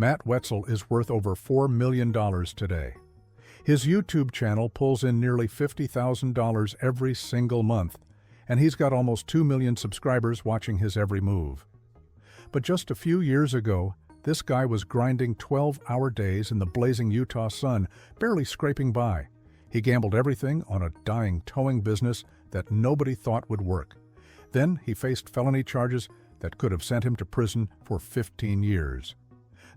Matt Wetzel is worth over $4 million today. His YouTube channel pulls in nearly $50,000 every single month, and he's got almost 2 million subscribers watching his every move. But just a few years ago, this guy was grinding 12-hour days in the blazing Utah sun, barely scraping by. He gambled everything on a dying towing business that nobody thought would work. Then he faced felony charges that could have sent him to prison for 15 years.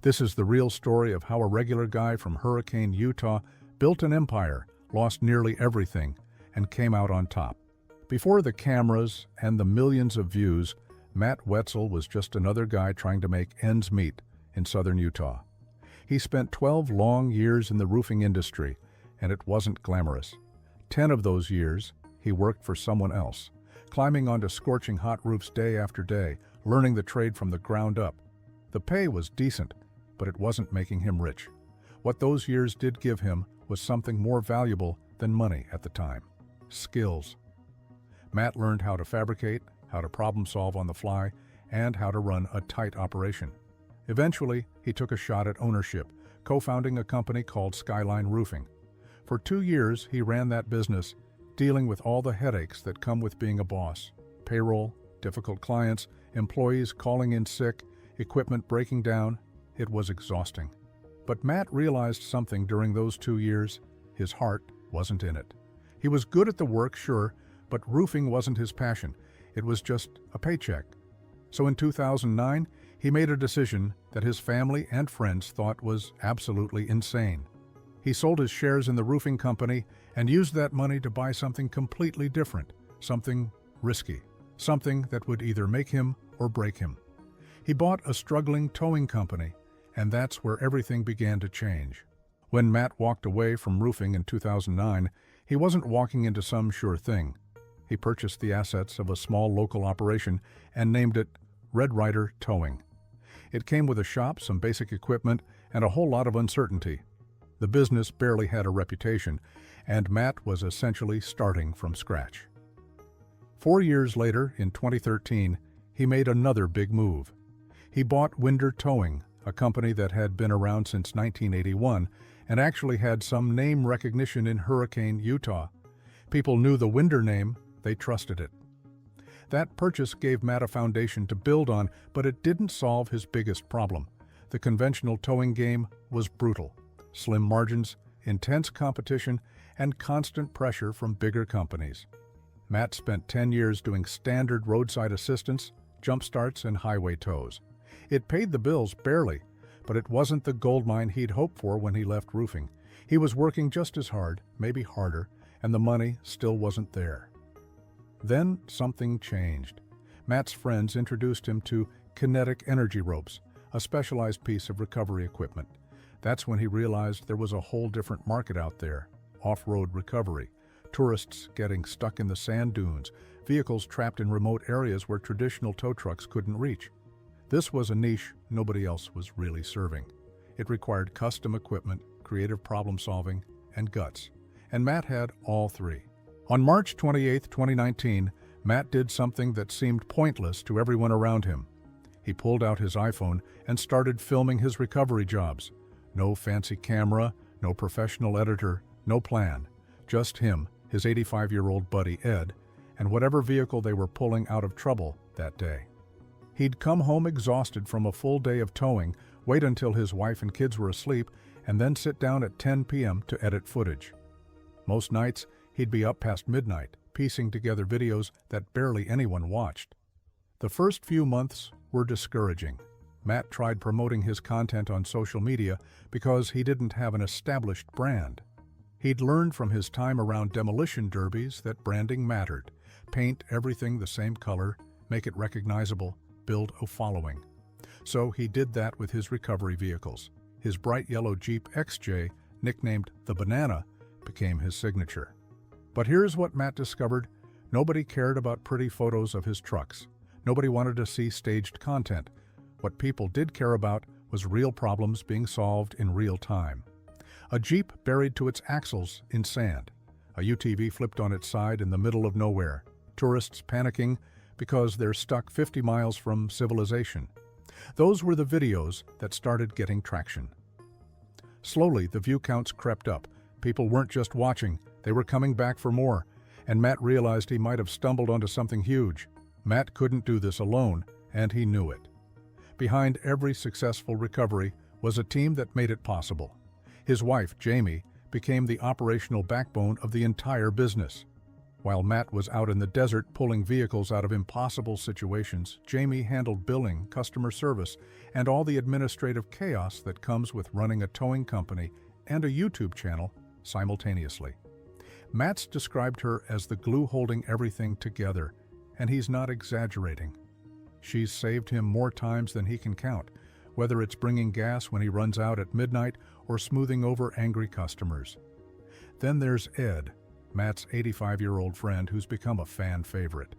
This is the real story of how a regular guy from Hurricane, Utah, built an empire, lost nearly everything, and came out on top. Before the cameras and the millions of views, Matt Wetzel was just another guy trying to make ends meet in southern Utah. He spent 12 long years in the roofing industry, and it wasn't glamorous. 10 of those years, he worked for someone else, climbing onto scorching hot roofs day after day, learning the trade from the ground up. The pay was decent, but it wasn't making him rich. What those years did give him was something more valuable than money at the time: skills. Matt learned how to fabricate, how to problem solve on the fly, and how to run a tight operation. Eventually, he took a shot at ownership, co-founding a company called Skyline Roofing. For 2 years, he ran that business, dealing with all the headaches that come with being a boss: payroll, difficult clients, employees calling in sick, equipment breaking down. It was exhausting. But Matt realized something during those 2 years: his heart wasn't in it. He was good at the work, sure, but roofing wasn't his passion. It was just a paycheck. So in 2009, he made a decision that his family and friends thought was absolutely insane. He sold his shares in the roofing company and used that money to buy something completely different, something risky, something that would either make him or break him. He bought a struggling towing company, and that's where everything began to change. When Matt walked away from roofing in 2009, he wasn't walking into some sure thing. He purchased the assets of a small local operation and named it Red Ryder Towing. It came with a shop, some basic equipment, and a whole lot of uncertainty. The business barely had a reputation, and Matt was essentially starting from scratch. 4 years later, in 2013, he made another big move. He bought Winder Towing, a company that had been around since 1981 and actually had some name recognition in Hurricane, Utah. People knew the Winder name, they trusted it. That purchase gave Matt a foundation to build on, but it didn't solve his biggest problem. The conventional towing game was brutal. Slim margins, intense competition, and constant pressure from bigger companies. Matt spent 10 years doing standard roadside assistance, jump starts, and highway tows. It paid the bills barely, but it wasn't the goldmine he'd hoped for when he left roofing. He was working just as hard, maybe harder, and the money still wasn't there. Then something changed. Matt's friends introduced him to kinetic energy ropes, a specialized piece of recovery equipment. That's when he realized there was a whole different market out there: off-road recovery, tourists getting stuck in the sand dunes, vehicles trapped in remote areas where traditional tow trucks couldn't reach. This was a niche nobody else was really serving. It required custom equipment, creative problem solving, and guts. And Matt had all three. On March 28, 2019, Matt did something that seemed pointless to everyone around him. He pulled out his iPhone and started filming his recovery jobs. No fancy camera, no professional editor, no plan. Just him, his 85-year-old buddy Ed, and whatever vehicle they were pulling out of trouble that day. He'd come home exhausted from a full day of towing, wait until his wife and kids were asleep, and then sit down at 10 p.m. to edit footage. Most nights, he'd be up past midnight, piecing together videos that barely anyone watched. The first few months were discouraging. Matt tried promoting his content on social media because he didn't have an established brand. He'd learned from his time around demolition derbies that branding mattered. Paint everything the same color, make it recognizable, build a following. So he did that with his recovery vehicles. His bright yellow Jeep XJ, nicknamed the Banana, became his signature. But here's what Matt discovered: nobody cared about pretty photos of his trucks. Nobody wanted to see staged content. What people did care about was real problems being solved in real time. A Jeep buried to its axles in sand. A UTV flipped on its side in the middle of nowhere. Tourists panicking because they're stuck 50 miles from civilization. Those were the videos that started getting traction. Slowly, the view counts crept up. People weren't just watching, they were coming back for more, and Matt realized he might have stumbled onto something huge. Matt couldn't do this alone, and he knew it. Behind every successful recovery was a team that made it possible. His wife, Jamie, became the operational backbone of the entire business. While Matt was out in the desert pulling vehicles out of impossible situations, Jamie handled billing, customer service, and all the administrative chaos that comes with running a towing company and a YouTube channel simultaneously. Matt's described her as the glue holding everything together, and he's not exaggerating. She's saved him more times than he can count, whether it's bringing gas when he runs out at midnight or smoothing over angry customers. Then there's Ed, Matt's 85-year-old friend who's become a fan favorite.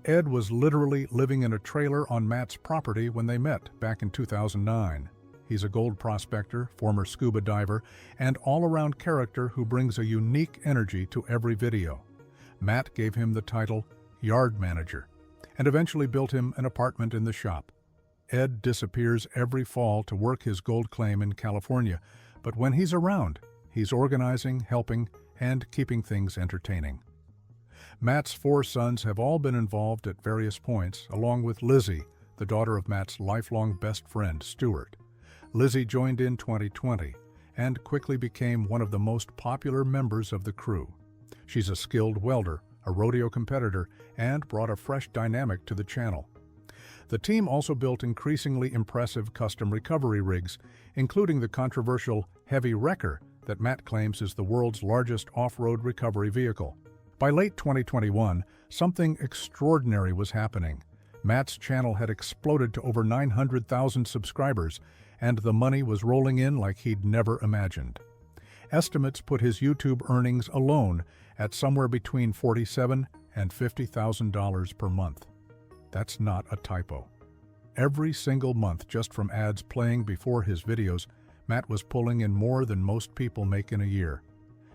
Ed was literally living in a trailer on Matt's property when they met back in 2009. He's a gold prospector, former scuba diver, and all-around character who brings a unique energy to every video. Matt gave him the title Yard Manager and eventually built him an apartment in the shop. Ed disappears every fall to work his gold claim in California, but when he's around, he's organizing, helping, and keeping things entertaining. Matt's 4 sons have all been involved at various points, along with Lizzie, the daughter of Matt's lifelong best friend, Stuart. Lizzie joined in 2020 and quickly became one of the most popular members of the crew. She's a skilled welder, a rodeo competitor, and brought a fresh dynamic to the channel. The team also built increasingly impressive custom recovery rigs, including the controversial Heavy Wrecker that Matt claims is the world's largest off-road recovery vehicle. By late 2021, something extraordinary was happening. Matt's channel had exploded to over 900,000 subscribers, and the money was rolling in like he'd never imagined. Estimates put his YouTube earnings alone at somewhere between $47,000 and $50,000 per month. That's not a typo. Every single month, just from ads playing before his videos, Matt was pulling in more than most people make in a year.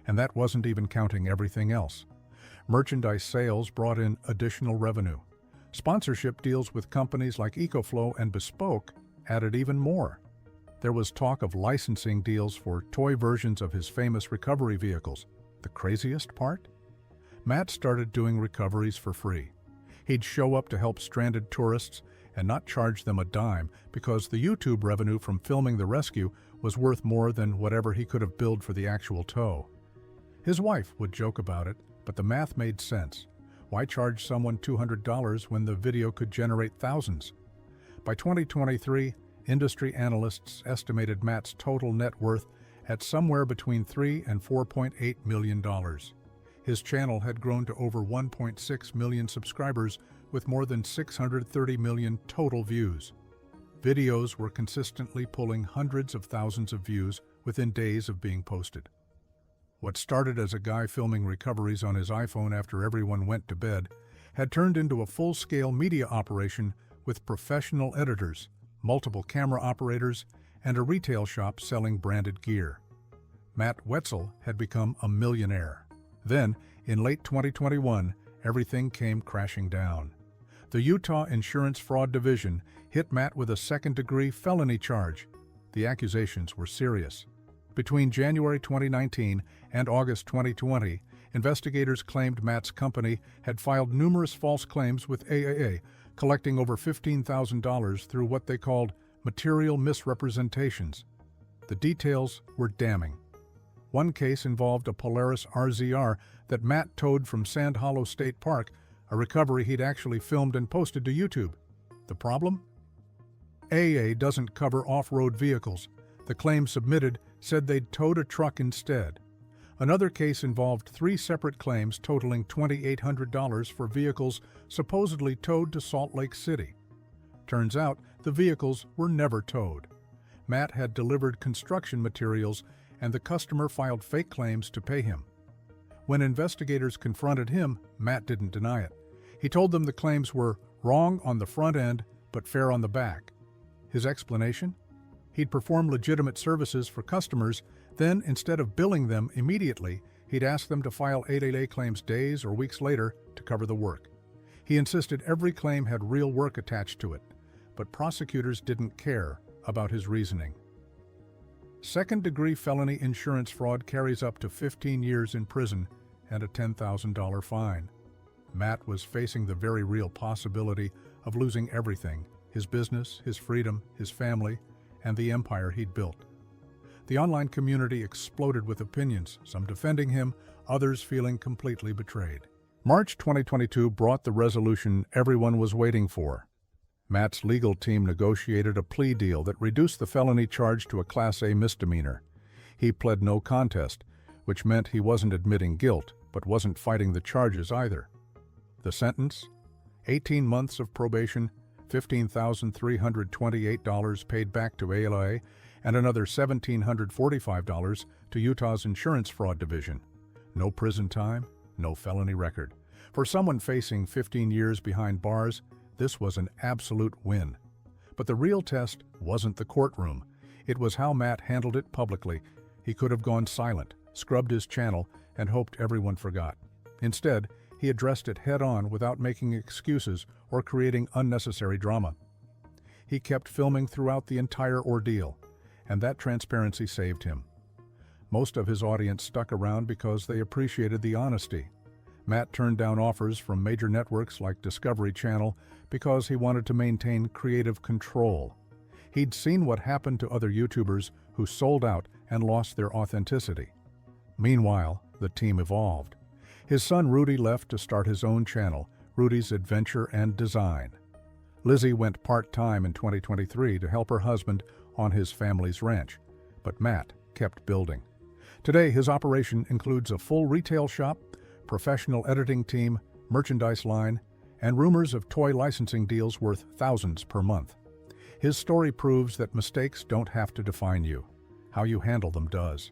And that wasn't even counting everything else. Merchandise sales brought in additional revenue. Sponsorship deals with companies like EcoFlow and Bespoke added even more. There was talk of licensing deals for toy versions of his famous recovery vehicles. The craziest part? Matt started doing recoveries for free. He'd show up to help stranded tourists and not charge them a dime because the YouTube revenue from filming the rescue was worth more than whatever he could have billed for the actual tow. His wife would joke about it, but the math made sense. Why charge someone $200 when the video could generate thousands? By 2023, industry analysts estimated Matt's total net worth at somewhere between $3 and $4.8 million. His channel had grown to over 1.6 million subscribers with more than 630 million total views. Videos were consistently pulling hundreds of thousands of views within days of being posted. What started as a guy filming recoveries on his iPhone after everyone went to bed had turned into a full-scale media operation with professional editors, multiple camera operators, and a retail shop selling branded gear. Matt Wetzel had become a millionaire. Then, in late 2021, everything came crashing down. The Utah Insurance Fraud Division hit Matt with a second-degree felony charge. The accusations were serious. Between January 2019 and August 2020, investigators claimed Matt's company had filed numerous false claims with AAA, collecting over $15,000 through what they called material misrepresentations. The details were damning. One case involved a Polaris RZR that Matt towed from Sand Hollow State Park, a recovery he'd actually filmed and posted to YouTube. The problem? AA doesn't cover off-road vehicles. The claim submitted said they'd towed a truck instead. Another case involved 3 separate claims totaling $2,800 for vehicles supposedly towed to Salt Lake City. Turns out the vehicles were never towed. Matt had delivered construction materials and the customer filed fake claims to pay him. When investigators confronted him, Matt didn't deny it. He told them the claims were wrong on the front end, but fair on the back. His explanation? He'd perform legitimate services for customers, then instead of billing them immediately, he'd ask them to file 888 claims days or weeks later to cover the work. He insisted every claim had real work attached to it, but prosecutors didn't care about his reasoning. Second-degree felony insurance fraud carries up to 15 years in prison and a $10,000 fine. Matt was facing the very real possibility of losing everything: his business, his freedom, his family, and the empire he'd built. The online community exploded with opinions, some defending him, others feeling completely betrayed. March 2022 brought the resolution everyone was waiting for. Matt's legal team negotiated a plea deal that reduced the felony charge to a Class A misdemeanor. He pled no contest, which meant he wasn't admitting guilt, but wasn't fighting the charges either. The sentence? 18 months of probation, $15,328 paid back to ALA, and another $1,745 to Utah's Insurance Fraud Division. No prison time, no felony record. For someone facing 15 years behind bars, this was an absolute win. But the real test wasn't the courtroom. It was how Matt handled it publicly. He could have gone silent, scrubbed his channel, and hoped everyone forgot. Instead, he addressed it head-on without making excuses or creating unnecessary drama. He kept filming throughout the entire ordeal, and that transparency saved him. Most of his audience stuck around because they appreciated the honesty. Matt turned down offers from major networks like Discovery Channel because he wanted to maintain creative control. He'd seen what happened to other YouTubers who sold out and lost their authenticity. Meanwhile, the team evolved. His son Rudy left to start his own channel, Rudy's Adventure and Design. Lizzie went part-time in 2023 to help her husband on his family's ranch, but Matt kept building. Today, his operation includes a full retail shop, professional editing team, merchandise line, and rumors of toy licensing deals worth thousands per month. His story proves that mistakes don't have to define you. How you handle them does.